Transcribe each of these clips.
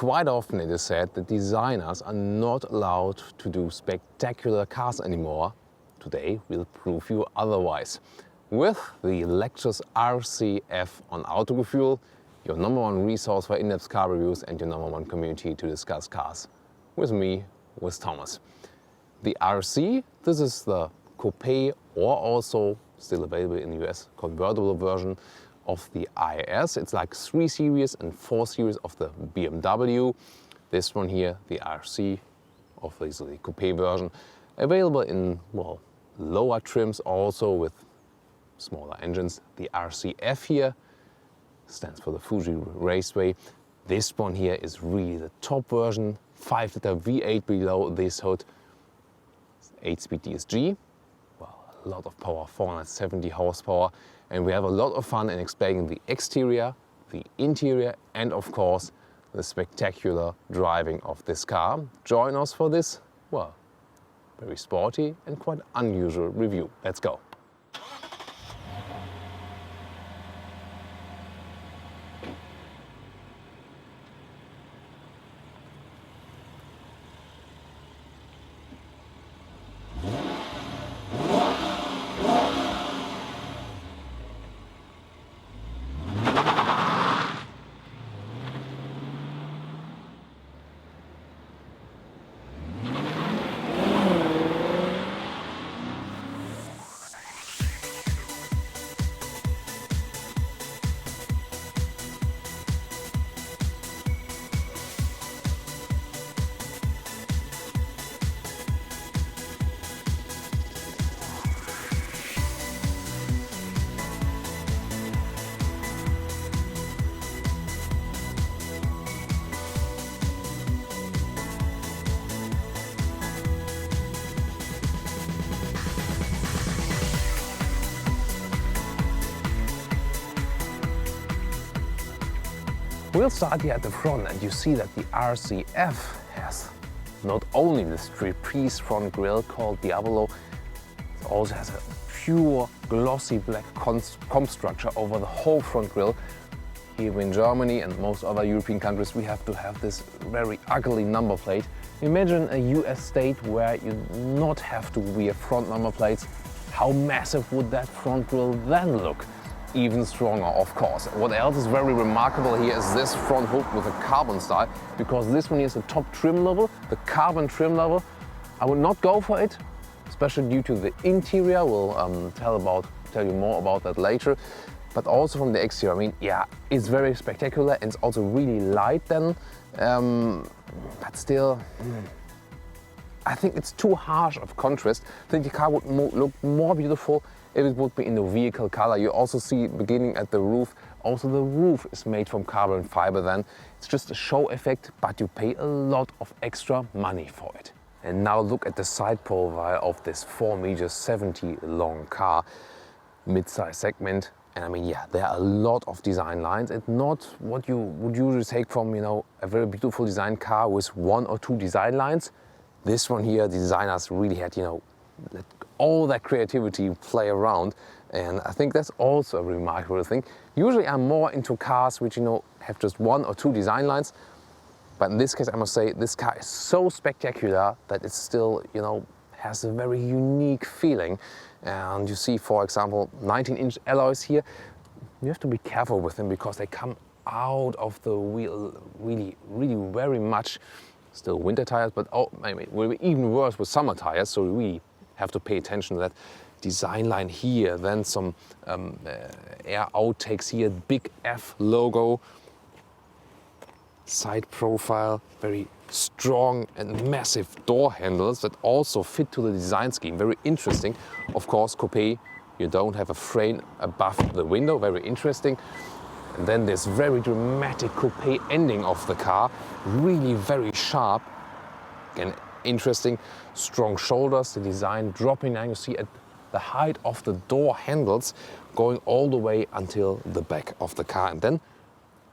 Quite often it is said that designers are not allowed to do spectacular cars anymore. Today we'll prove you otherwise. With the Lexus RC F on Autogefühl, your #1 resource for in-depth car reviews and your #1 community to discuss cars. With me, with Thomas. The RC, this is the coupe or also still available in the US convertible version of the IS. It's like 3 Series and 4 Series of the BMW. This one here, the RC, obviously the coupe version, available in, well, lower trims also with smaller engines. The RC F here stands for the Fuji Raceway. This one here is really the top version, 5-liter V8 below this hood, 8-speed DSG. Well, a lot of power, 470 horsepower. And we have a lot of fun in explaining the exterior, the interior, and of course, the spectacular driving of this car. Join us for this, well, very sporty and quite unusual review. Let's go. We'll start here at the front, and you see that the RC F has not only this three-piece front grille called Diavolo, it also has a pure glossy black comp structure over the whole front grille. Here in Germany and most other European countries we have to have this very ugly number plate. Imagine a US state where you not have to wear front number plates. How massive would that front grille then look? Even stronger, of course. What else is very remarkable here is this front hood with a carbon style, because this one is the top trim level, the carbon trim level. I would not go for it, especially due to the interior. We'll tell you more about that later. But also from the exterior, I mean, yeah, it's very spectacular and it's also really light then. But still, I think it's too harsh of contrast. I think the car would look more beautiful if it would be in the vehicle color. You also see beginning at the roof. Also the roof is made from carbon fiber then. It's just a show effect, but you pay a lot of extra money for it. And now look at the side profile of this 4.70 m long car, mid-size segment. And I mean, yeah, there are a lot of design lines. It's not what you would usually take from, a very beautiful design car with 1 or 2 design lines. This one here, the designers really had, let all that creativity play around, and I think that's also a remarkable thing. Usually I'm more into cars which have just 1 or 2 design lines, but in this case I must say this car is so spectacular that it still has a very unique feeling. And you see, for example, 19-inch alloys here. You have to be careful with them because they come out of the wheel really very much. Still winter tires, but it will be even worse with summer tires, so we have to pay attention to that design line here. Then some air outtakes here, big F logo, side profile, very strong and massive door handles that also fit to the design scheme. Very interesting. Of course, coupe, you don't have a frame above the window, very interesting. And then this very dramatic coupe ending of the car, really very sharp. Again, interesting, strong shoulders, the design dropping down, you see at the height of the door handles going all the way until the back of the car. And then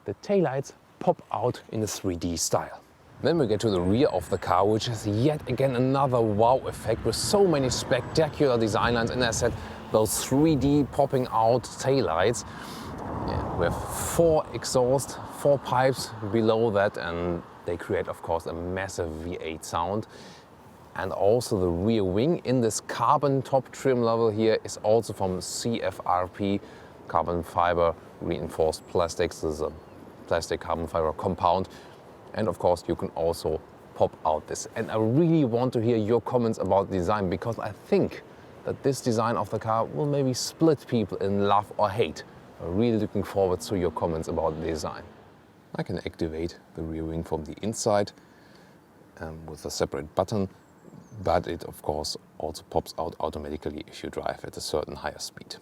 the taillights pop out in a 3D style. Then we get to the rear of the car, which is yet again another wow effect with so many spectacular design lines. And as I said, those 3D popping out taillights. Yeah, we have 4 exhaust, 4 pipes below that, and they create, of course, a massive V8 sound. And also the rear wing in this carbon top trim level here is also from CFRP, carbon fiber reinforced plastics. This is a plastic carbon fiber compound. And of course, you can also pop out this. And I really want to hear your comments about the design, because I think that this design of the car will maybe split people in love or hate. I'm really looking forward to your comments about the design. I can activate the rear wing from the inside with a separate button, but it of course also pops out automatically if you drive at a certain higher speed.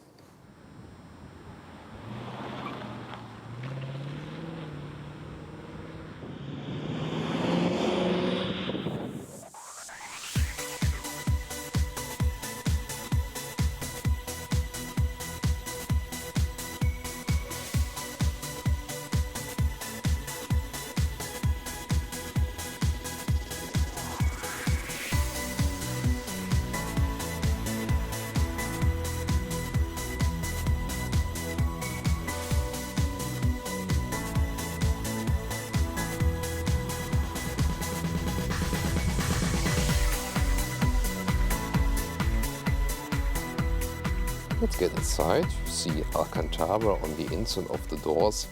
Let's get inside. You see Alcantara on the inside of the doors.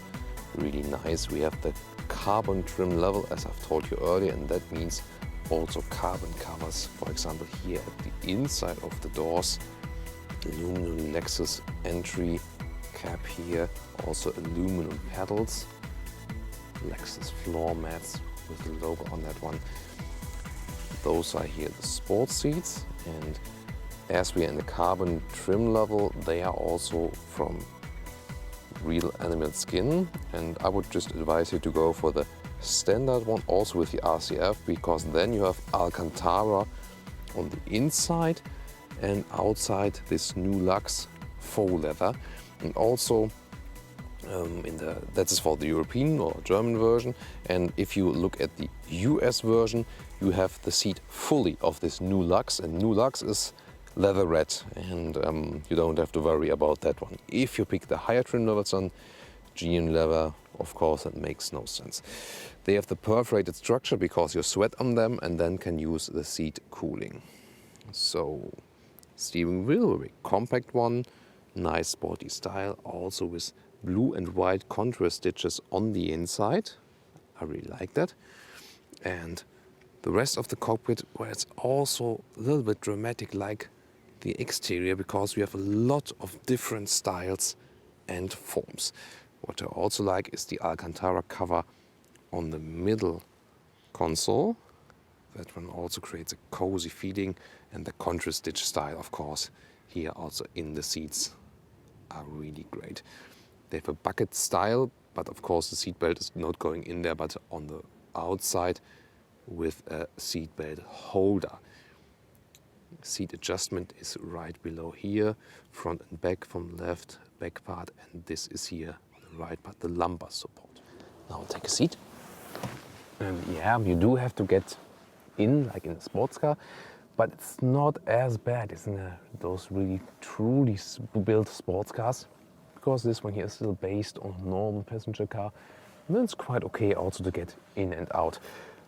Really nice. We have the carbon trim level, as I've told you earlier, and that means also carbon covers. For example, here at the inside of the doors, aluminum Lexus entry cap here, also aluminum pedals, Lexus floor mats with the logo on that one. Those are here the sports seats, and as we are in the carbon trim level, they are also from real animal skin, and I would just advise you to go for the standard one also with the RCF, because then you have Alcantara on the inside and outside this new Lux faux leather. And also that is for the European or German version, and if you look at the US version, you have the seat fully of this new Lux, and new Lux is leather red, and you don't have to worry about that one. If you pick the higher trim levels on GM leather, of course, that makes no sense. They have the perforated structure because you sweat on them and then can use the seat cooling. So steering wheel, very compact one, nice sporty style, also with blue and white contrast stitches on the inside. I really like that. And the rest of the cockpit, where it's also a little bit dramatic like the exterior, because we have a lot of different styles and forms. What I also like is the Alcantara cover on the middle console. That one also creates a cozy feeling, and the contrast stitch style, of course, here also in the seats are really great. They have a bucket style, but of course the seat belt is not going in there, but on the outside with a seat belt holder. Seat adjustment is right below here, front and back from left, back part, and this is here on the right part, the lumbar support. Now take a seat. And yeah, you do have to get in like in a sports car, but it's not as bad, isn't it? Those really truly built sports cars, because this one here is still based on a normal passenger car, and then it's quite okay also to get in and out.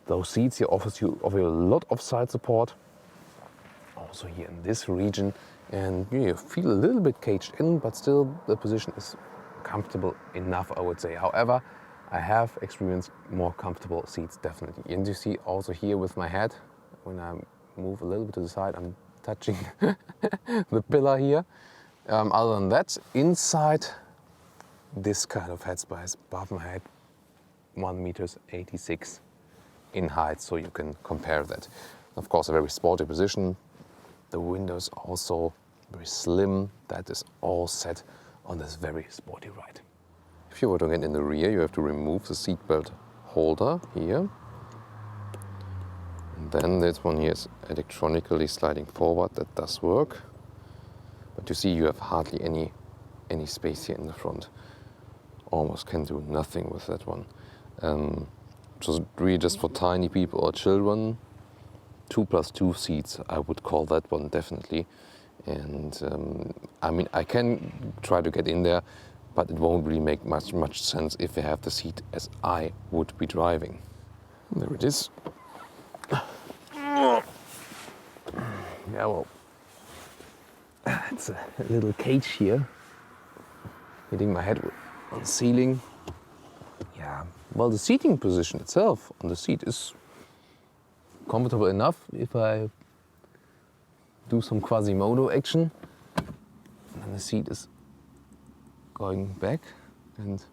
Those seats here offer you a lot of side support, also here in this region, and you feel a little bit caged in, but still the position is comfortable enough, I would say. However, I have experienced more comfortable seats, definitely. And you see also here with my head, when I move a little bit to the side, I'm touching the pillar here. Other than that, inside, this kind of headspace above my head, 1.86 meters in height, so you can compare that. Of course, a very sporty position. The windows also very slim. That is all set on this very sporty ride. If you were to get in the rear, you have to remove the seatbelt holder here. And then this one here is electronically sliding forward. That does work. But you see, you have hardly any space here in the front. Almost can do nothing with that one. So really just for tiny people or children, 2+2 seats, I would call that one definitely. And I mean, I can try to get in there, but it won't really make much sense if you have the seat as I would be driving. There it is. Yeah, well, it's a little cage here, hitting my head on the ceiling. Yeah, well, the seating position itself on the seat is comfortable enough if I do some Quasimodo action. And then the seat is going back and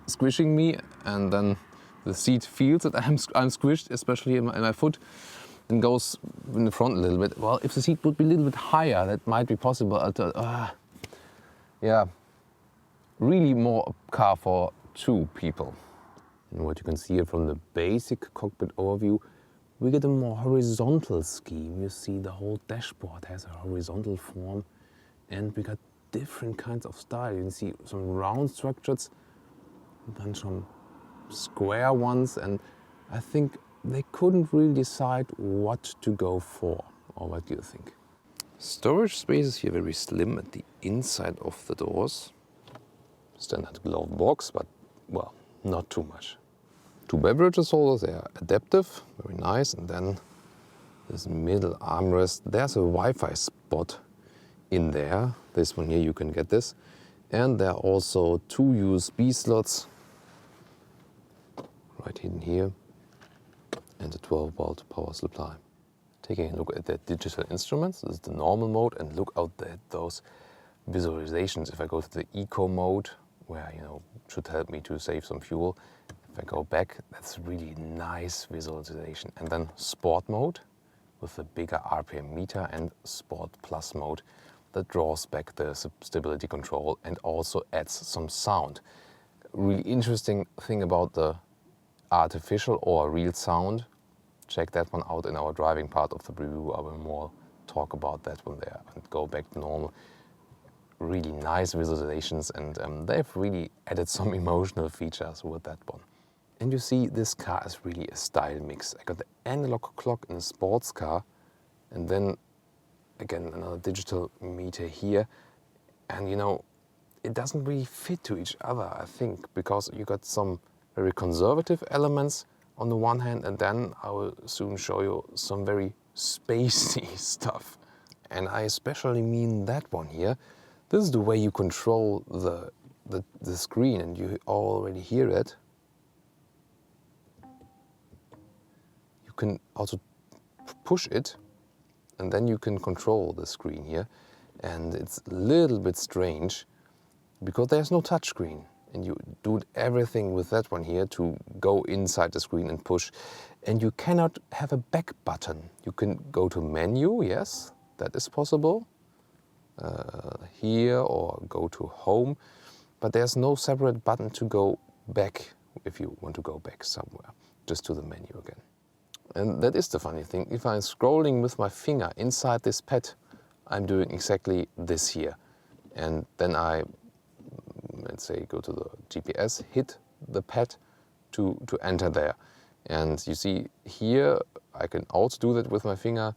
squishing me, and then the seat feels that I'm squished, especially in my foot, and goes in the front a little bit. Well, if the seat would be a little bit higher, that might be possible. Yeah, really more a car for two people. And what you can see here from the basic cockpit overview, we get a more horizontal scheme. You see the whole dashboard has a horizontal form, and we got different kinds of style. You can see some round structures, then some square ones, and I think they couldn't really decide what to go for. Or what do you think? Storage space is here very slim at the inside of the doors. Standard glove box, but well, not too much. Two beverages holders, they are adaptive, very nice. And then this middle armrest, there's a Wi-Fi spot in there. This one here, you can get this. And there are also two USB slots, right hidden here, and a 12-volt power supply. Taking a look at the digital instruments, this is the normal mode, and look out at those visualizations. If I go to the eco mode, where should help me to save some fuel. If I go back, that's really nice visualization. And then sport mode with the bigger RPM meter, and sport plus mode that draws back the stability control and also adds some sound. Really interesting thing about the artificial or real sound. Check that one out in our driving part of the review. I will more talk about that one there and go back to normal. Really nice visualizations, and they've really added some emotional features with that one. And you see, this car is really a style mix. I got the analog clock in a sports car, and then again another digital meter here, and it doesn't really fit to each other, I think, because you got some very conservative elements on the one hand, and then I will soon show you some very spacey stuff. And I especially mean that one here. This is the way you control the screen, and you already hear it. You can also push it, and then you can control the screen here. And it's a little bit strange because there's no touch screen, and you do everything with that one here to go inside the screen and push. And you cannot have a back button. You can go to menu, yes, that is possible. Here, or go to home, but there's no separate button to go back if you want to go back somewhere, just to the menu again. And that is the funny thing. If I'm scrolling with my finger inside this pad, I'm doing exactly this here. And then I, let's say, go to the GPS, hit the pad to enter there. And you see here, I can also do that with my finger.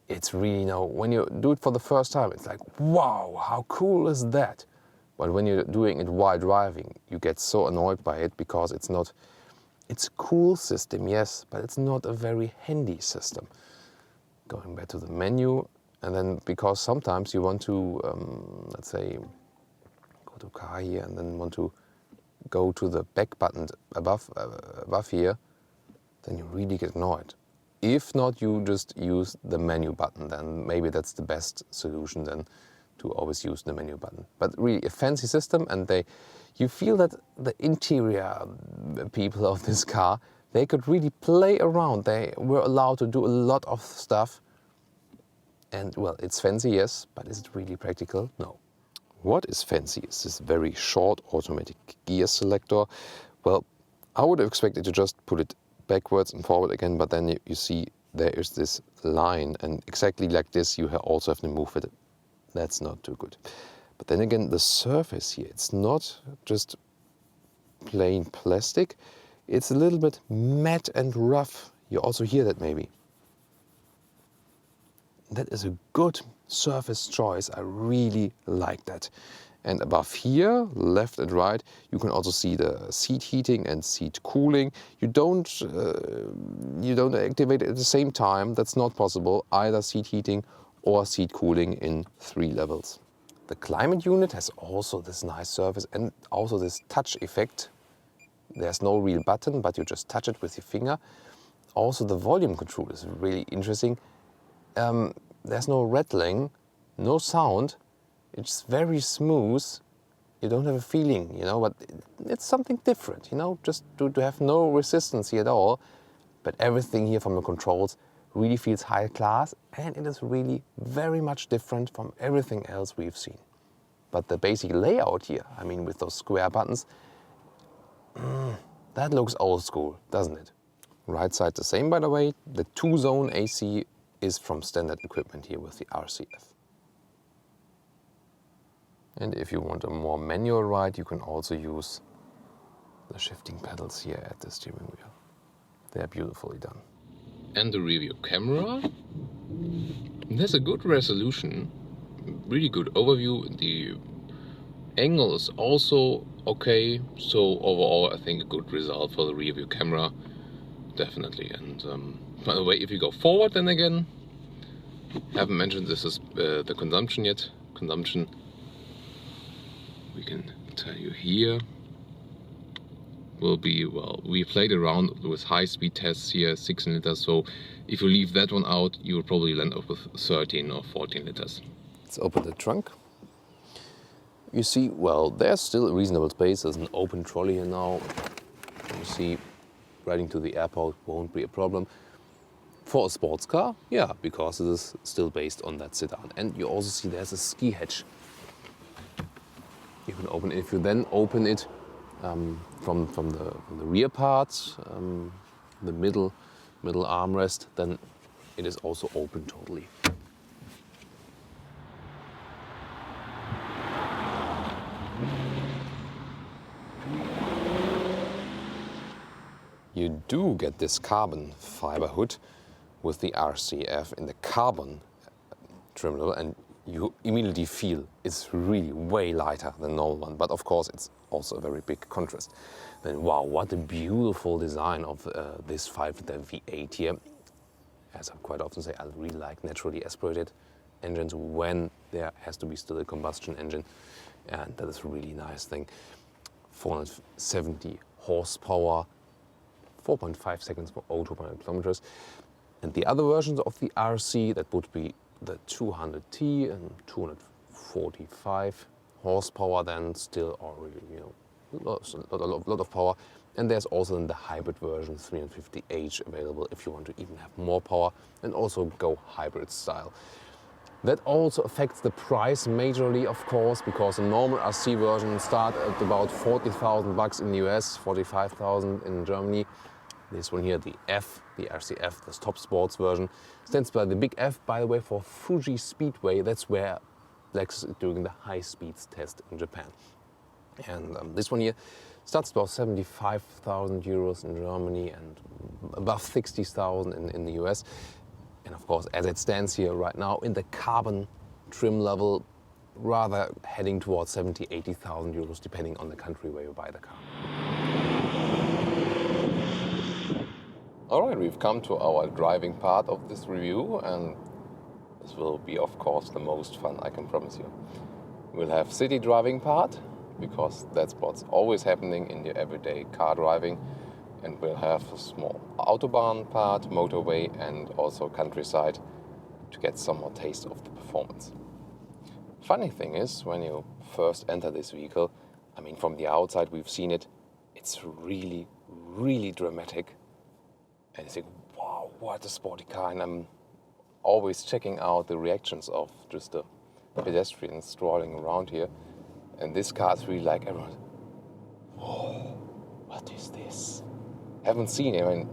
It's really, when you do it for the first time, it's like, wow, how cool is that? But when you're doing it while driving, you get so annoyed by it because it's a cool system, yes, but it's not a very handy system. Going back to the menu, and then because sometimes you want to, let's say, go to car here and then want to go to the back button above here, then you really get annoyed. If not, you just use the menu button, then maybe that's the best solution then, to always use the menu button. But really a fancy system, and you feel that the interior people of this car, they could really play around. They were allowed to do a lot of stuff. And well, it's fancy, yes, but is it really practical? No. What is fancy is this very short automatic gear selector. Well, I would have expected to just put it backwards and forward again, but then you see there is this line, and exactly like this you also have to move it. That's not too good. But then again, the surface here, it's not just plain plastic, it's a little bit matte and rough. You also hear that maybe. That is a good surface choice. I really like that. And above here, left and right, you can also see the seat heating and seat cooling. You don't activate it at the same time. That's not possible. Either seat heating or seat cooling in 3 levels. The climate unit has also this nice surface and also this touch effect. There's no real button, but you just touch it with your finger. Also, the volume control is really interesting. There's no rattling, no sound. It's very smooth. You don't have a feeling, you know, but it's something different, you know, just to have no resistance here at all. But everything here from the controls really feels high class, and it is really very much different from everything else we've seen. But the basic layout here, I mean, with those square buttons, that looks old school, doesn't it? Right side the same, by the way. The 2-zone AC is from standard equipment here with the RCF. And if you want a more manual ride, you can also use the shifting pedals here at the steering wheel. They're beautifully done. And the rear view camera, it has a good resolution, really good overview. The angle is also okay, so overall I think a good result for the rear view camera, definitely. And by the way, if you go forward, then again, haven't mentioned this is the consumption yet. Consumption, we can tell you here, will be, well, we played around with high-speed tests here, 16 liters, so if you leave that one out, you will probably land up with 13 or 14 liters. Let's open the trunk. You see, well, there's still a reasonable space. There's an open trolley here now. You see, riding to the airport won't be a problem. For a sports car, yeah, because it is still based on that sedan. And you also see there's a ski hatch. You can open it. If you then open it from the rear part, the middle armrest, then it is also open totally. You do get this carbon fiber hood with the RCF in the carbon trim level, and you immediately feel it's really way lighter than the normal one. But of course, it's also a very big contrast. Then wow, what a beautiful design of this 5-liter V8 here. As I quite often say, I really like naturally aspirated engines when there has to be still a combustion engine, and that is a really nice thing. 470 horsepower, 4.5 seconds for 0 to 100 kilometers. And the other versions of the RC, that would be the 200T and 245 horsepower, then still are really, you know, a lot of power. And there's also then the hybrid version 350h available if you want to even have more power and also go hybrid style. That also affects the price majorly, of course, because the normal RC version start at about 40,000 bucks in the US, 45,000 in Germany. This one here, the F, the RCF, the top sports version, stands by the big F, by the way, for Fuji Speedway. That's where Lexus is doing the high speeds test in Japan. And this one here starts about 75,000 euros in Germany and above 60,000 in the US. And of course, as it stands here right now, in the carbon trim level, rather heading towards 70,000, 80,000 euros, depending on the country where you buy the car. All right, we've come to our driving part of this review, and this will be, of course, the most fun, I can promise you. We'll have city driving part, because that's what's always happening in your everyday car driving. And we'll have a small autobahn part, motorway, and also countryside to get some more taste of the performance. Funny thing is, when you first enter this vehicle, I mean, from the outside we've seen it, it's really, really dramatic. And you think, wow, what a sporty car. And I'm always checking out the reactions of just the pedestrians strolling around here. And this car is really like everyone, whoa, what is this? Haven't seen it. I mean,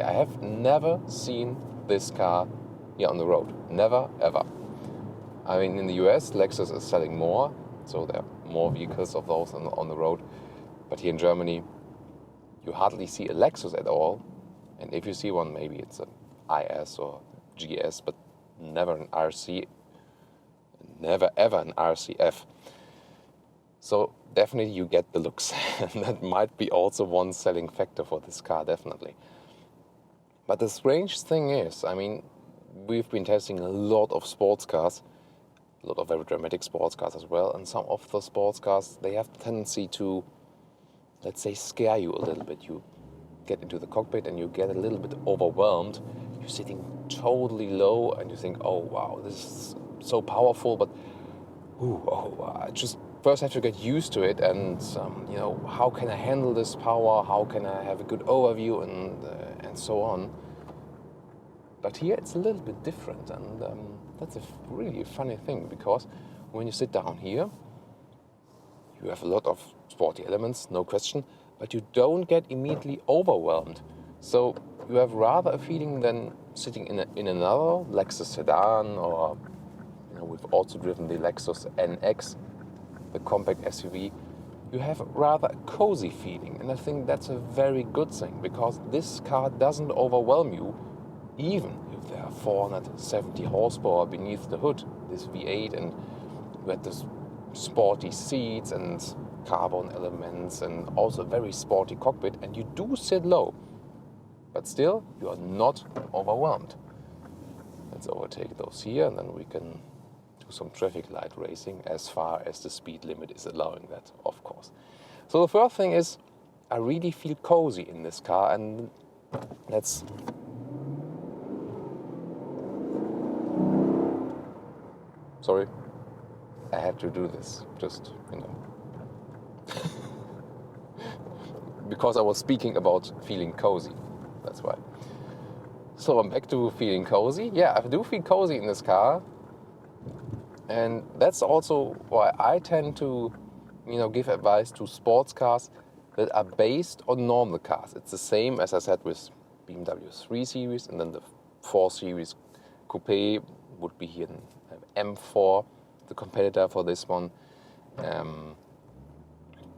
I have never seen this car here on the road. Never, ever. I mean, in the US, Lexus is selling more, so there are more vehicles of those on the road. But here in Germany, you hardly see a Lexus at all. And if you see one, maybe it's an IS or GS, but never an RC never ever an RCF. So definitely you get the looks, and that might be also one selling factor for this car, definitely. But the strange thing is, I mean, we've been testing a lot of sports cars, a lot of very dramatic sports cars as well, and some of the sports cars, they have the tendency to, let's say, scare you a little bit. You get into the cockpit and you get a little bit overwhelmed. You're sitting totally low and you think, oh wow, this is so powerful, but I just first have to get used to it, and you know, how can I handle this power? How can I have a good overview and so on? But here it's a little bit different, and that's a really funny thing, because when you sit down here, you have a lot of sporty elements, no question, but you don't get immediately overwhelmed. So you have rather a feeling than sitting in another Lexus sedan, or you know, we've also driven the Lexus NX, the compact SUV. You have rather a cozy feeling, and I think that's a very good thing, because this car doesn't overwhelm you, even if there are 470 horsepower beneath the hood, this V8, and you had this sporty seats and carbon elements and also a very sporty cockpit, and you do sit low, but still you are not overwhelmed. Let's overtake those here, and then we can do some traffic light racing as far as the speed limit is allowing that, of course. So the first thing is, I really feel cozy in this car, and let's sorry, I had to do this, just, you know, because I was speaking about feeling cozy, that's why. So I'm back to feeling cozy. Yeah, I do feel cozy in this car, and that's also why I tend to, you know, give advice to sports cars that are based on normal cars. It's the same as I said with BMW 3 Series, and then the 4 Series Coupe would be here in M4, the competitor for this one.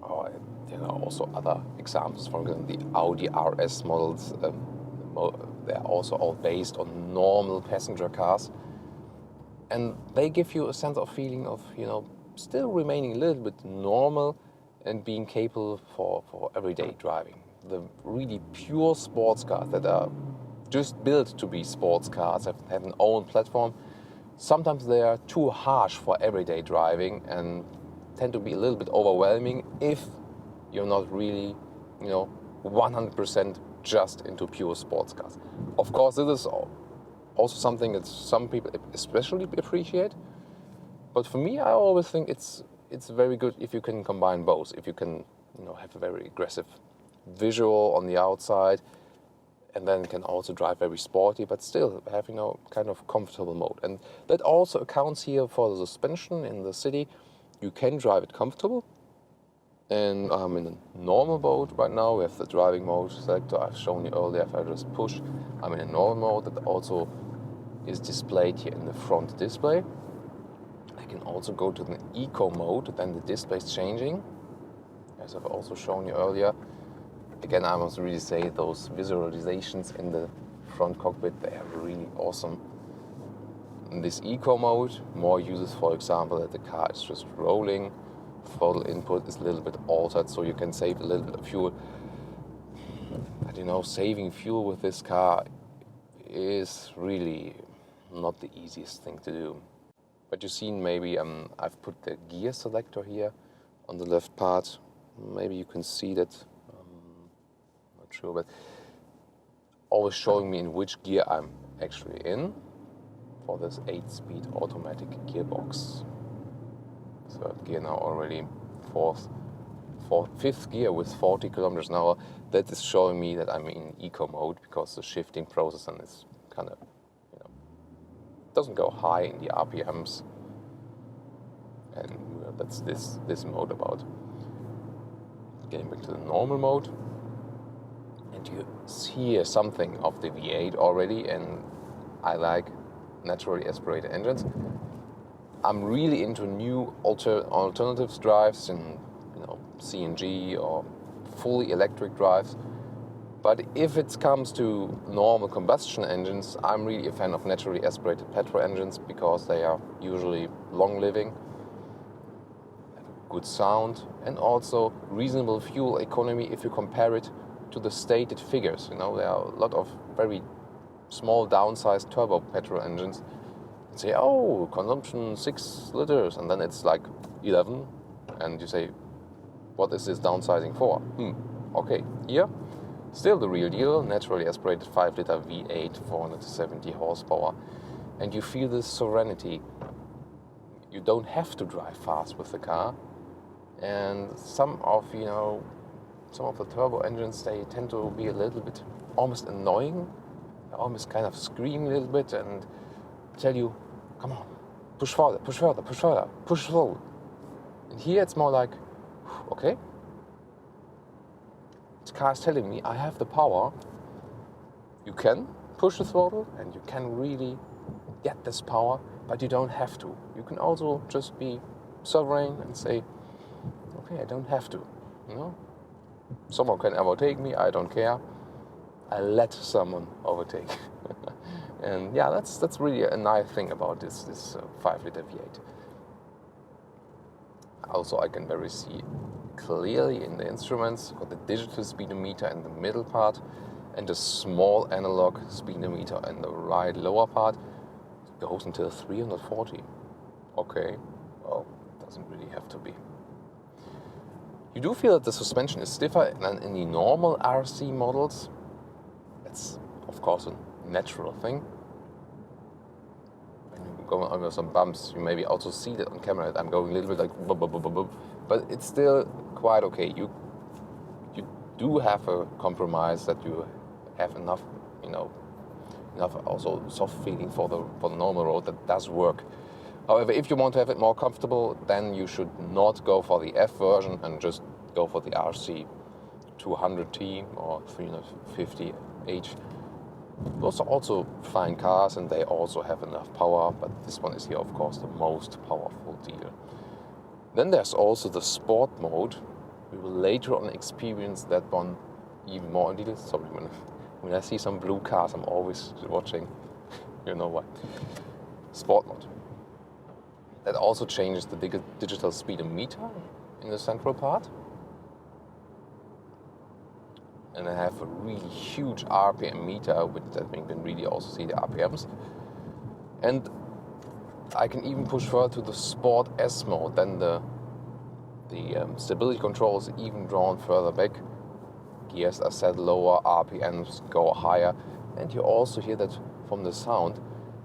Or there are also other examples, for example, the Audi RS models. They're also all based on normal passenger cars, and they give you a sense of feeling of, you know, still remaining a little bit normal and being capable for everyday driving. The really pure sports cars that are just built to be sports cars, have an own platform, sometimes they are too harsh for everyday driving and tend to be a little bit overwhelming if you're not really, you know, 100% just into pure sports cars. Of course, this is also something that some people especially appreciate, but for me, I always think it's very good if you can combine both. If you can, you know, have a very aggressive visual on the outside, and then can also drive very sporty, but still have, you know, kind of comfortable mode. And that also accounts here for the suspension in the city. You can drive it comfortable, and I'm in a normal mode right now. We have the driving mode selector I've shown you earlier. If I just push, I'm in a normal mode that also is displayed here in the front display. I can also go to the eco mode, then the display is changing, as I've also shown you earlier. Again, I must really say those visualizations in the front cockpit, they are really awesome. In this eco mode, more uses, for example, that the car is just rolling, throttle input is a little bit altered, so you can save a little bit of fuel. But you know, saving fuel with this car is really not the easiest thing to do. But you've seen maybe I've put the gear selector here on the left part. Maybe you can see that, not sure, but always showing me in which gear I'm actually in for this 8-speed automatic gearbox. Third gear now already, fifth gear with 40 kilometers an hour. That is showing me that I'm in eco mode, because the shifting process and is kind of, you know, doesn't go high in the RPMs, and that's this mode about. Getting back to the normal mode, and you hear something of the V8 already, and I like naturally aspirated engines. I'm really into new alternatives drives, in, you know, CNG or fully electric drives, But if it comes to normal combustion engines, I'm really a fan of naturally aspirated petrol engines because they are usually long-living, good sound, and also reasonable fuel economy if you compare it to the stated figures. You know, there are a lot of very small downsized turbo petrol engines that say, oh, consumption 6 liters, and then it's like 11, and you say, what is this downsizing for? Okay, here, still the real deal, naturally aspirated 5-liter V8, 470 horsepower, and you feel this serenity. You don't have to drive fast with the car, and some of the turbo engines, they tend to be a little bit almost annoying, almost kind of scream a little bit and tell you, come on, push further, push further, push further, push forward. And here it's more like, okay, this car is telling me I have the power. You can push the throttle and you can really get this power, but you don't have to. You can also just be sovereign and say, okay, I don't have to, you know. Someone can overtake me, I don't care. I let someone overtake. And yeah, that's really a nice thing about this 5-liter V8. Also, I can very see clearly in the instruments, got the digital speedometer in the middle part and a small analog speedometer in the right lower part. It goes until 340. Okay, well, doesn't really have to be. You do feel that the suspension is stiffer than in the normal RC models. That's, of course, a natural thing. When you go over some bumps, you maybe also see that on camera that I'm going a little bit like boop, boop, boop, boop, boop. But it's still quite okay. You do have a compromise that you have enough also soft feeling for the normal road that does work. However, if you want to have it more comfortable, then you should not go for the F version and just go for the RC 200T or 350H. Those are also fine cars and they also have enough power, but this one is here, of course, the most powerful deal. Then there's also the sport mode. We will later on experience that one even more in detail. Sorry, when I see some blue cars, I'm always watching. You know why. Sport mode. That also changes the digital speedometer in the central part. And I have a really huge RPM meter, with that we can really also see the RPMs. And I can even push further to the Sport S mode. Then the stability control is even drawn further back. Gears are set lower, RPMs go higher. And you also hear that from the sound.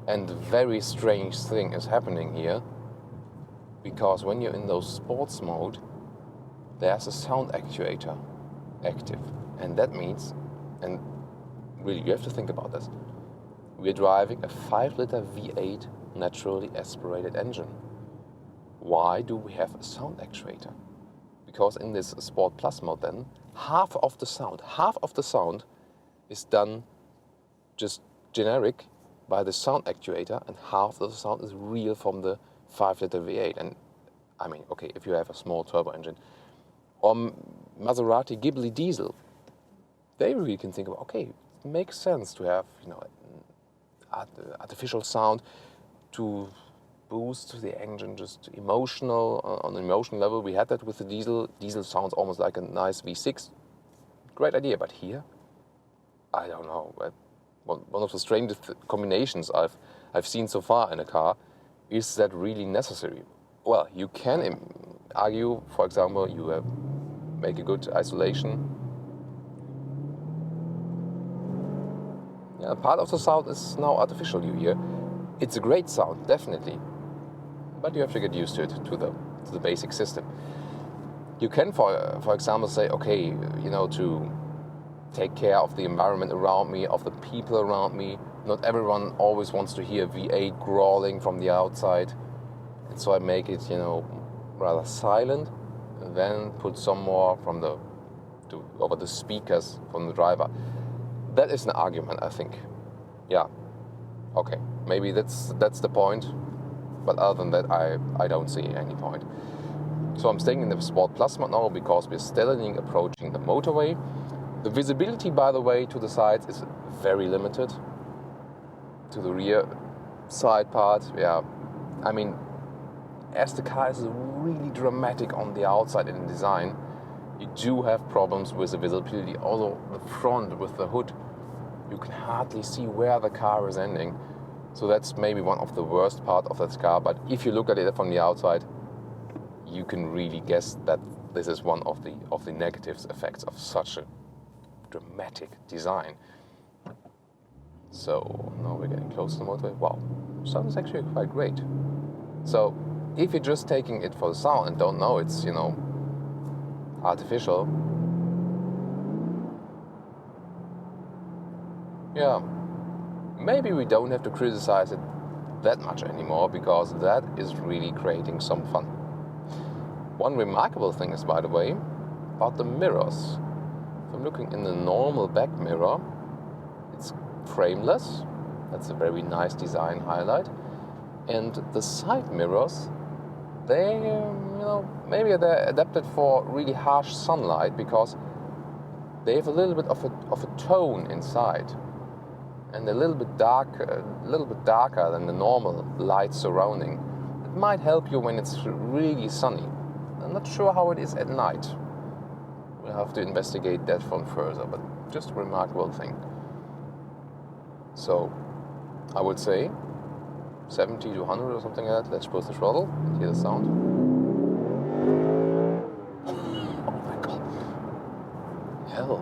And a very strange thing is happening here. Because when you're in those sports mode, there's a sound actuator active. And that means, and really you have to think about this, we're driving a 5-liter V8 naturally aspirated engine. Why do we have a sound actuator? Because in this Sport Plus mode then, half of the sound is done just generic by the sound actuator, and half of the sound is real from the 5-liter V8. And I mean, okay, if you have a small turbo engine, or Maserati Ghibli diesel, they really can think about, okay, it makes sense to have, artificial sound to boost the engine, just on an emotional level. We had that with the diesel. Diesel sounds almost like a nice V6. Great idea, but here, I don't know. One of the strangest combinations I've seen so far in a car. Is that really necessary? Well, you can argue, for example, you make a good isolation. Yeah, part of the sound is now artificial, you hear. It's a great sound, definitely. But you have to get used to it, to the basic system. You can, for example, say, okay, to take care of the environment around me, of the people around me. Not everyone always wants to hear V8 growling from the outside. And so I make it, rather silent, and then put some more over the speakers from the driver. That is an argument, I think. Yeah. Okay. Maybe that's the point. But other than that, I don't see any point. So I'm staying in the Sport Plus mode now because we're steadily approaching the motorway. The visibility, by the way, to the sides is very limited. To the rear side part, yeah. I mean, as the car is really dramatic on the outside in design, you do have problems with the visibility. Although the front with the hood, you can hardly see where the car is ending. So that's maybe one of the worst part of that car. But if you look at it from the outside, you can really guess that this is one of the negative effects of such a dramatic design. So now we're getting close to the motorway. Wow, sounds actually quite great. So if you're just taking it for the sound and don't know it's, you know, artificial, yeah, maybe we don't have to criticize it that much anymore, because that is really creating some fun. One remarkable thing is, by the way, about the mirrors. If I'm looking in the normal back mirror, it's frameless. That's a very nice design highlight. And the side mirrors, they, you know, maybe they're adapted for really harsh sunlight, because they have a little bit of a tone inside, and a little bit darker than the normal light surrounding. It might help you when it's really sunny. I'm not sure how it is at night. We'll have to investigate that one further, but just a remarkable thing. So I would say 70 to 100 or something like that. Let's push the throttle and hear the sound. Oh my god. Hell.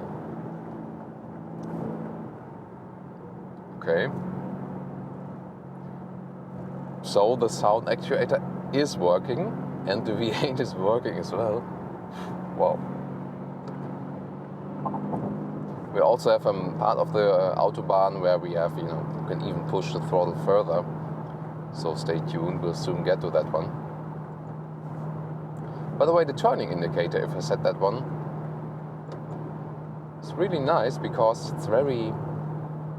Okay. So the sound actuator is working, and the V8 is working as well. Wow. We also have part of the Autobahn where we have, you know, you can even push the throttle further. So stay tuned, we'll soon get to that one. By the way, the turning indicator, if I set that one, it's really nice, because it's very,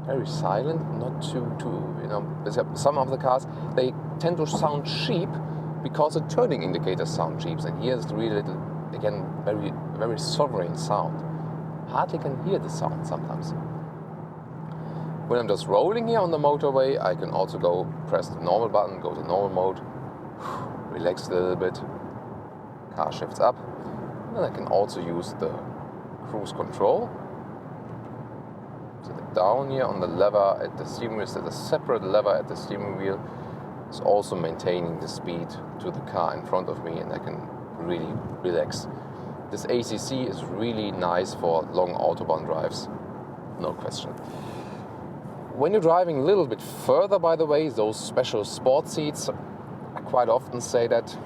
very silent, not too, you know, some of the cars, they tend to sound cheap because the turning indicators sound cheap. And here's the really little, again, very, very sovereign sound. Hardly can hear the sound sometimes. When I'm just rolling here on the motorway, I can also press the normal button, go to normal mode, relax a little bit, car shifts up, and then I can also use the cruise control. Set it down here on the lever at the steering wheel, set a separate lever at the steering wheel. It's also maintaining the speed to the car in front of me, and I can really relax. This ACC is really nice for long Autobahn drives, no question. When you're driving a little bit further, by the way, those special sport seats, I quite often say that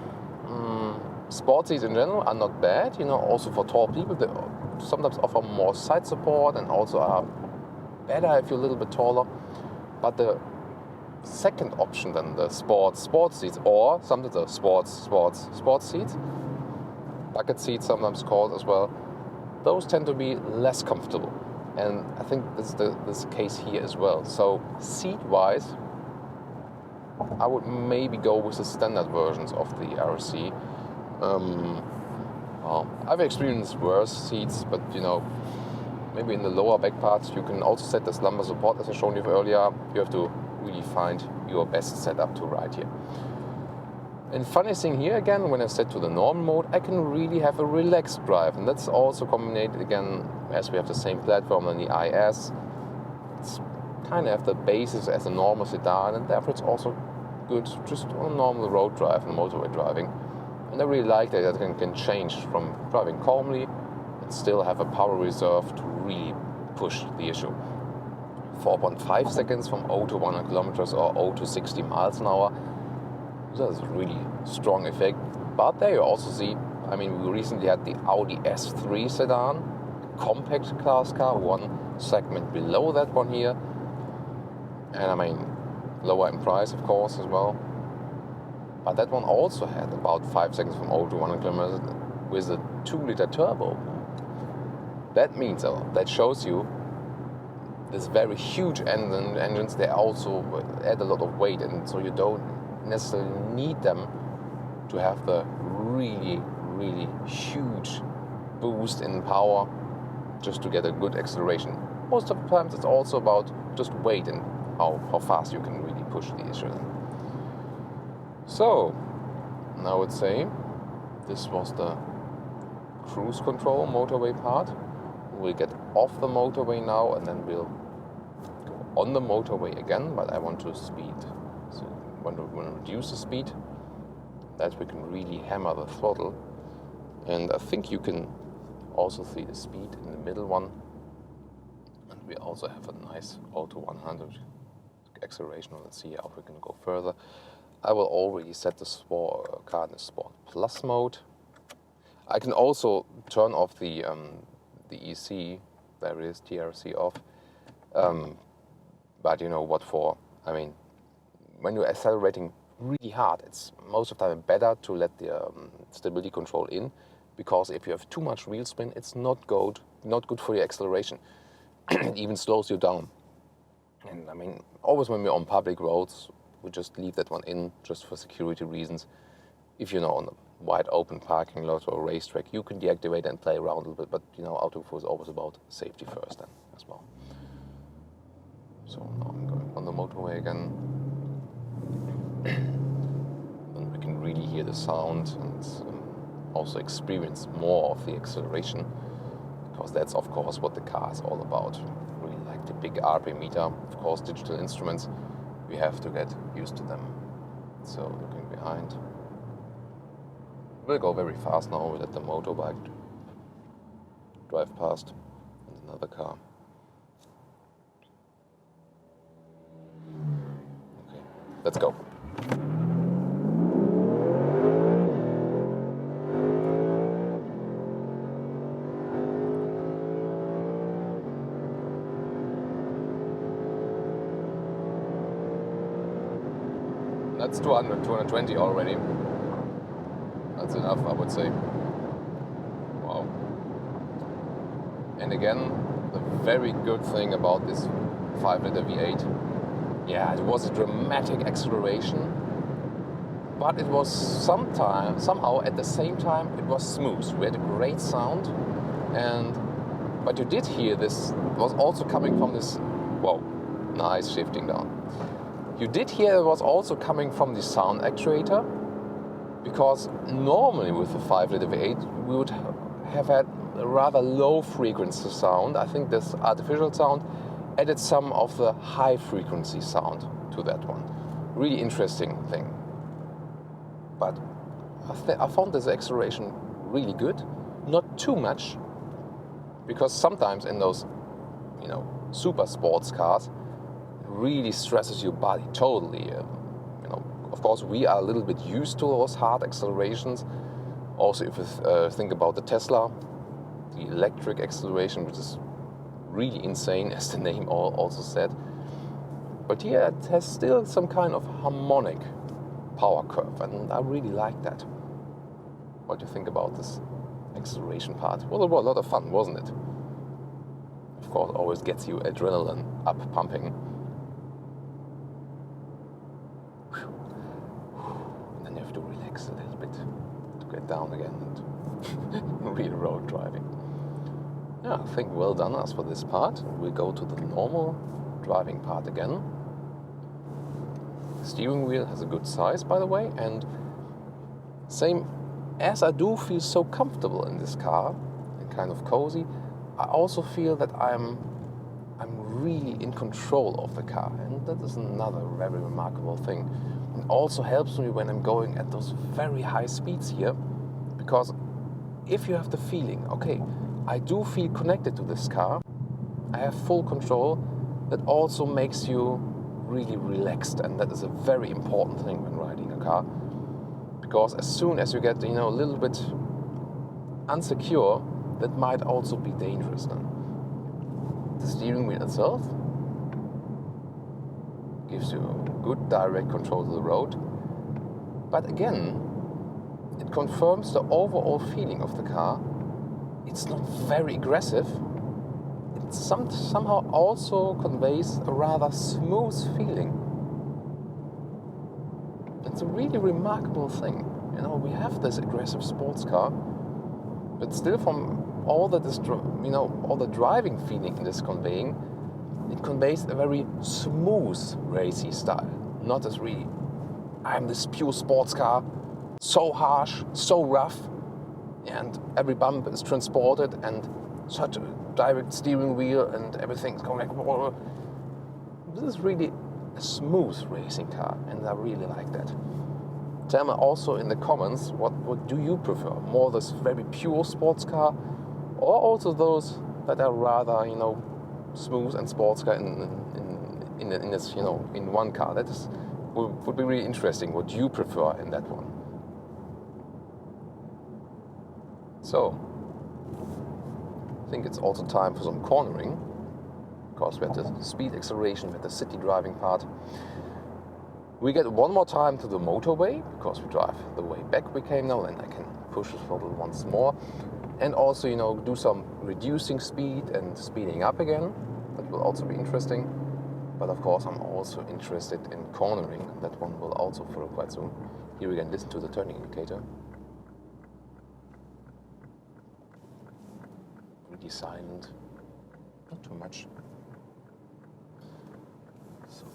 sport seats in general are not bad, you know, also for tall people. They sometimes offer more side support and also are better if you're a little bit taller. But the second option than the sport seats, or sometimes the sports seats, bucket seats sometimes called as well, those tend to be less comfortable. And I think this is the case here as well. So seat-wise, I would maybe go with the standard versions of the RC. Well, I've experienced worse seats, but you know, maybe in the lower back parts you can also set this lumbar support as I showed you earlier. You have to really find your best setup to ride here. And funny thing here again, when I set to the normal mode, I can really have a relaxed drive, and that's also combined again, as we have the same platform on the IS. It's kind of the basis as a normal sedan, and therefore it's also good just on normal road drive and motorway driving. And I really like that I can change from driving calmly and still have a power reserve to really push the issue. 4.5 seconds from 0 to 100 kilometers or 0 to 60 miles an hour. That's a really strong effect. But there you also see, I mean, we recently had the Audi S3 sedan, compact class car, one segment below that one here. And I mean, lower in price, of course, as well. But that one also had about 5 seconds from 0 to 100 kilometers with a 2-liter turbo. That means, that shows you this very huge engines, they also add a lot of weight, and so you don't necessarily need them to have the really, really huge boost in power just to get a good acceleration. Most of the times it's also about just weight and how fast you can really push the issue. So, I would say this was the cruise control motorway part. We'll get off the motorway now and then we'll go on the motorway again, but I want to speed. So when we reduce the speed, that we can really hammer the throttle. And I think you can also see the speed in the middle one. And we also have a nice auto 100 acceleration. Let's see how we can go further. I will already set the car in the Sport Plus mode. I can also turn off the EC. There it is, TRC off. But you know what for? I mean, when you're accelerating really hard, it's most of the time better to let the stability control in, because if you have too much wheel spin, it's not good for your acceleration. It even slows you down. And I mean, always when we're on public roads, we just leave that one in just for security reasons. If you're on a wide open parking lot or a racetrack, you can deactivate and play around a little bit, but you know, Autogefühl is always about safety first then as well. So now I'm going on the motorway again. Then we can really hear the sound and also experience more of the acceleration, because that's of course what the car is all about. Really like the big RPM meter, of course digital instruments, we have to get used to them. So looking behind. We'll go very fast now, we'll let the motorbike drive past and another car. Okay, let's go. That's 200, 220 already. That's enough, I would say. Wow. And again, the very good thing about this 5-liter V8, yeah, it was a dramatic acceleration, but it was somehow at the same time, it was smooth. We had a great sound, but you did hear this was also coming from this, whoa, nice shifting down. You did hear it was also coming from the sound actuator, because normally with the 5-liter V8 we would have had a rather low frequency sound. I think this artificial sound added some of the high frequency sound to that one. Really interesting thing. But I found this acceleration really good, not too much, because sometimes in those, you know, super sports cars, really stresses your body totally. You know, of course, we are a little bit used to those hard accelerations. Also, if you think about the Tesla, the electric acceleration, which is really insane, as the name also said. But here it has still some kind of harmonic power curve, and I really like that. What do you think about this acceleration part? Well, it was a lot of fun, wasn't it? Of course, always gets you adrenaline up pumping. And then you have to relax a little bit to get down again and real road driving. Yeah, I think well done as for this part. We'll go to the normal driving part again. The steering wheel has a good size, by the way, and same as I do feel so comfortable in this car and kind of cozy, I also feel that I'm really in control of the car, and that is another very remarkable thing. It also helps me when I'm going at those very high speeds here, because if you have the feeling, okay, I do feel connected to this car, I have full control, that also makes you really relaxed, and that is a very important thing when riding a car, because as soon as you get, you know, a little bit unsecure, that might also be dangerous then. The steering wheel itself gives you good direct control of the road, but again, it confirms the overall feeling of the car. It's not very aggressive. It somehow also conveys a rather smooth feeling. It's a really remarkable thing. You know, we have this aggressive sports car, but still from all the driving feeling in this conveying, it conveys a very smooth racy style. Not as really, I'm this pure sports car, so harsh, so rough, and every bump is transported and such a direct steering wheel and everything's going like, whoa. This is really a smooth racing car, and I really like that. Tell me also in the comments, what do you prefer? More this very pure sports car, or also those that are rather, smooth and sports car in this, in one car? That would be really interesting. What you prefer in that one? So, I think it's also time for some cornering. Of course, we had the speed acceleration, we had the city driving part. We get one more time to the motorway, because we drive the way back we came now, and I can push the throttle once more. And also, do some reducing speed and speeding up again. That will also be interesting. But of course, I'm also interested in cornering. That one will also follow quite soon. Here we can listen to the turning indicator. Really silent, not too much. So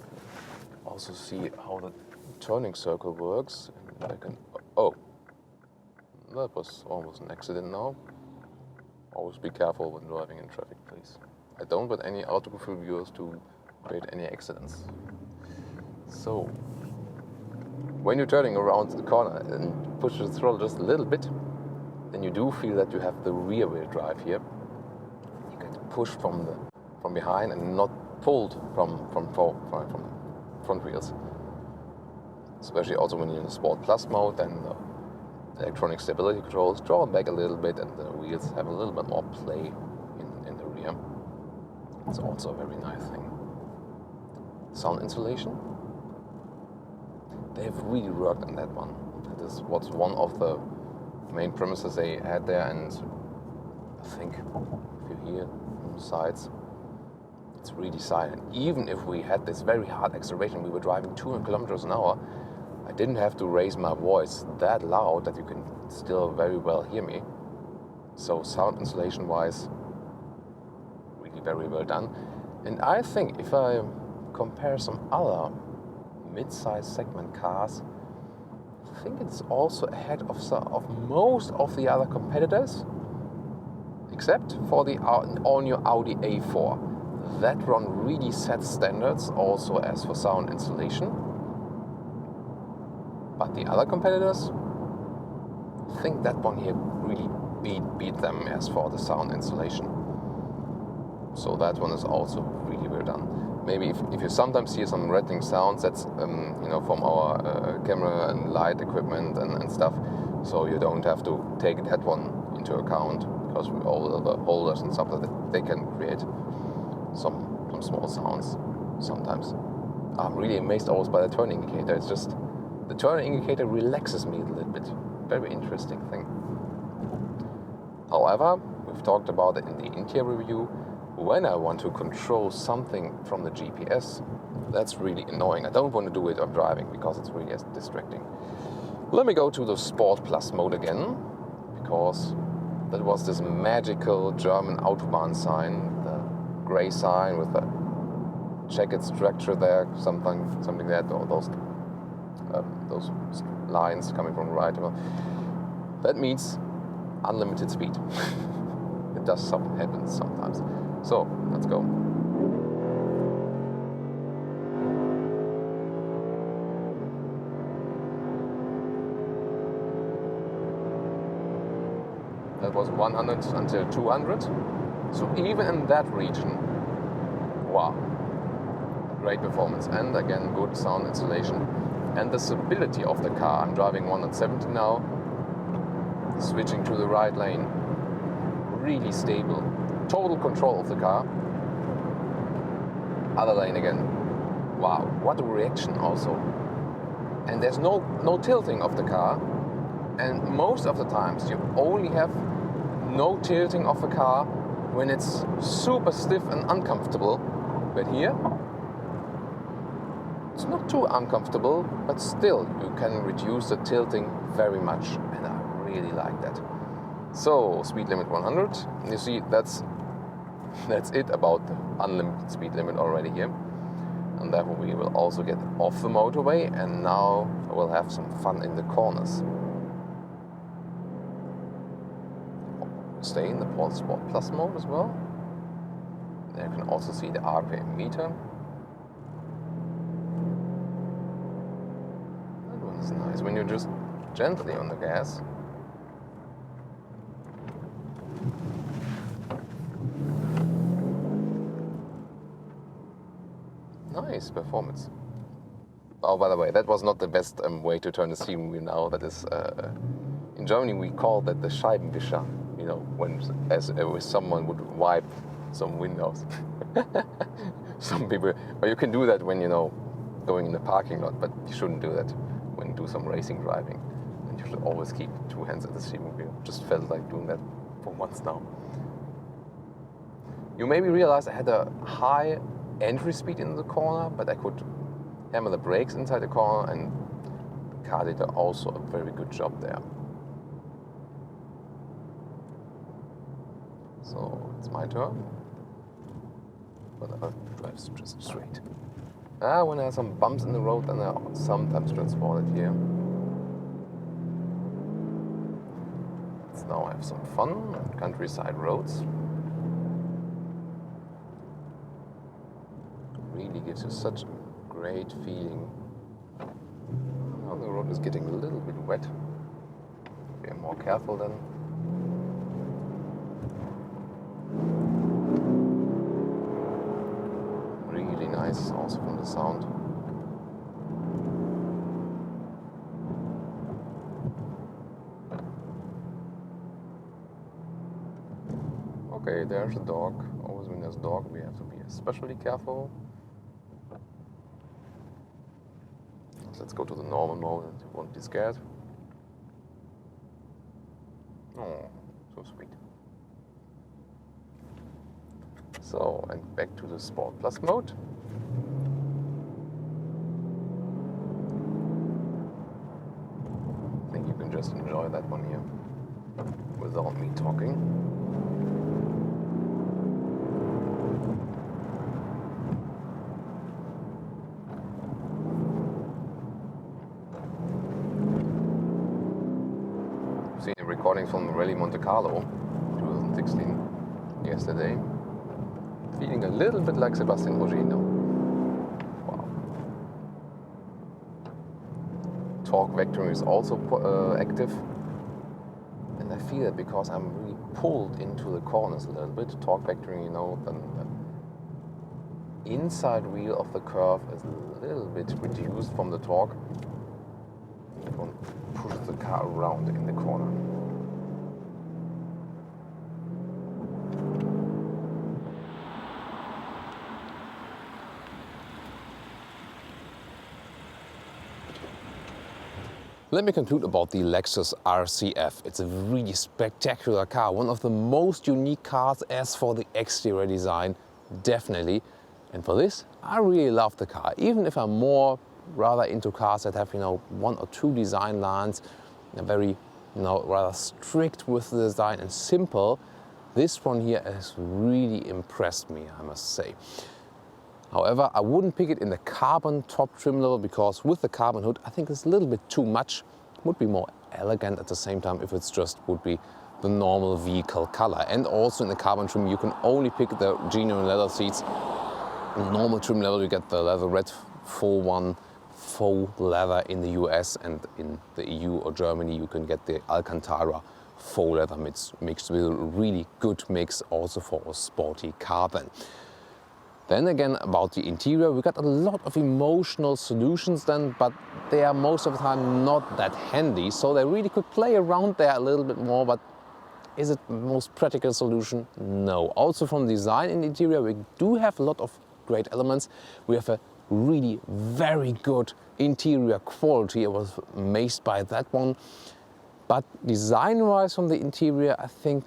also see how the turning circle works. And I can, oh, that was almost an accident now. Always be careful when driving in traffic, please. I don't want any Autogefühl viewers to create any accidents. So, when you're turning around the corner and push the throttle just a little bit, then you do feel that you have the rear wheel drive here. You get pushed from behind and not pulled from front wheels. Especially also when you're in the Sport Plus mode, then the electronic stability control is drawn back a little bit and the wheels have a little bit more play in the rear. It's also a very nice thing. Sound insulation. They've really worked on that one. That is what's one of the main premises they had there, and I think if you hear on the sides, it's really silent. Even if we had this very hard acceleration, we were driving 200 kilometers an hour, I didn't have to raise my voice that loud that you can still very well hear me. So sound insulation wise, really very well done. And I think if I compare some other mid-size segment cars, I think it's also ahead of most of the other competitors, except for the all-new Audi A4. That one really sets standards also as for sound insulation. But the other competitors, I think that one here really beat them as for the sound insulation. So that one is also really well done. Maybe if you sometimes hear some rattling sounds, that's from our camera and light equipment and stuff. So you don't have to take that one into account, because with all the holders and stuff that they can create some small sounds sometimes. I'm really amazed always by the turning indicator. It's just the turning indicator relaxes me a little bit. Very interesting thing. However, we've talked about it in the interior review. When I want to control something from the GPS, that's really annoying. I don't want to do it on driving because it's really distracting. Let me go to the Sport Plus mode again, because that was this magical German Autobahn sign, the gray sign with the jagged structure there, something like that, or those lines coming from the right. That means unlimited speed. It does happen sometimes. So, let's go. That was 100 until 200. So even in that region, wow, great performance. And again, good sound insulation. And the stability of the car. I'm driving 170 now, switching to the right lane. Really stable. Total control of the car. Other lane again. Wow, what a reaction also. And there's no tilting of the car. And most of the times you only have no tilting of the car when it's super stiff and uncomfortable. But here, it's not too uncomfortable, but still you can reduce the tilting very much. And I really like that. So speed limit 100. You see, that's it about the unlimited speed limit already here. And therefore we will also get off the motorway, and now we'll have some fun in the corners. Stay in the Sport Plus mode as well. There you can also see the RPM meter. That one is nice when you're just gently on the gas. Nice performance. Oh, by the way, that was not the best way to turn the steering wheel now. That is, in Germany we call that the Scheibenwischer. You know, when someone would wipe some windows. Some people, but you can do that when, you know, going in the parking lot, but you shouldn't do that when you do some racing driving. And you should always keep 2 hands at the steering wheel. Just felt like doing that for once now. You maybe realize I had a high entry speed in the corner, but I could hammer the brakes inside the corner, and the car did also a very good job there. So it's my turn, but I'll drive just straight. When I have some bumps in the road, then I sometimes transport it here. Let's now have some fun on countryside roads. Really gives you such a great feeling. Now the road is getting a little bit wet. Be more careful then. Really nice also from the sound. Okay, there's a dog. Always when there's a dog we have to be especially careful. Let's go to the normal mode and you won't be scared. Oh, so sweet. So, and back to the Sport Plus mode. I think you can just enjoy that one here without me talking. Seen a recording from Rally Monte Carlo 2016 yesterday. Feeling a little bit like Sebastian Ogier now. Wow. Torque vectoring is also active, and I feel it because I'm really pulled into the corners a little bit. Torque vectoring, you know, then the inside wheel of the curve is a little bit reduced from the torque. It won't push the car around in the corner. Let me conclude about the Lexus RC F. It's a really spectacular car, one of the most unique cars as for the exterior design, definitely. And for this, I really love the car, even if I'm more rather into cars that have, you know, 1 or 2 design lines, and very, you know, rather strict with the design and simple. This one here has really impressed me, I must say. However, I wouldn't pick it in the carbon top trim level, because with the carbon hood, I think it's a little bit too much. It would be more elegant at the same time if it's just would be the normal vehicle color. And also in the carbon trim, you can only pick the genuine leather seats. In normal trim level, you get the leather red full one, faux leather in the US, and in the EU or Germany, you can get the Alcantara faux leather mixed with a really good mix also for a sporty car then. Then again, about the interior, we got a lot of emotional solutions then, but they are most of the time not that handy, so they really could play around there a little bit more, but is it the most practical solution? No. Also from design in the interior, we do have a lot of great elements. We have a really very good interior quality. I was amazed by that one. But design-wise from the interior, I think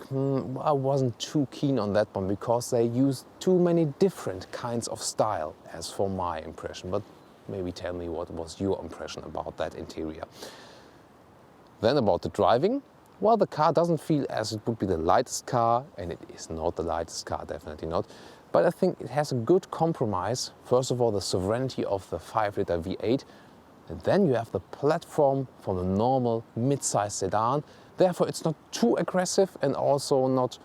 I wasn't too keen on that one, because they used too many different kinds of style, as for my impression. But maybe tell me what was your impression about that interior. Then about the driving, well, the car doesn't feel as it would be the lightest car, and it is not the lightest car, definitely not. But I think it has a good compromise. First of all, the sovereignty of the 5-liter V8, and then you have the platform from a normal mid-size sedan. Therefore, it's not too aggressive and also not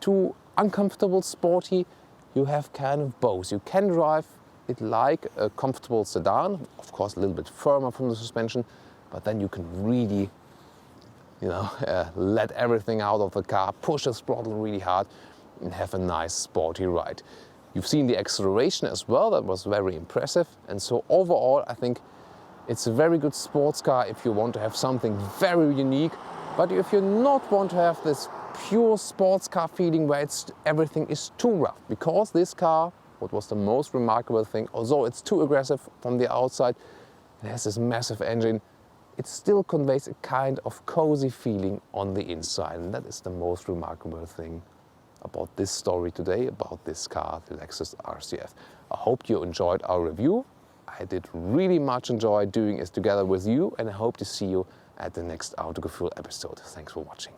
too uncomfortable, sporty. You have kind of both. You can drive it like a comfortable sedan, of course a little bit firmer from the suspension, but then you can really, let everything out of the car, push the throttle really hard and have a nice sporty ride. You've seen the acceleration as well, that was very impressive. And so overall, I think it's a very good sports car if you want to have something very unique. But if you not want to have this pure sports car feeling where everything is too rough, because this car, what was the most remarkable thing, although it's too aggressive from the outside, it has this massive engine, it still conveys a kind of cozy feeling on the inside. And that is the most remarkable thing about this story today, about this car, the Lexus RC F. I hope you enjoyed our review. I did really much enjoy doing it together with you, and I hope to see you at the next Autogefühl episode. Thanks for watching.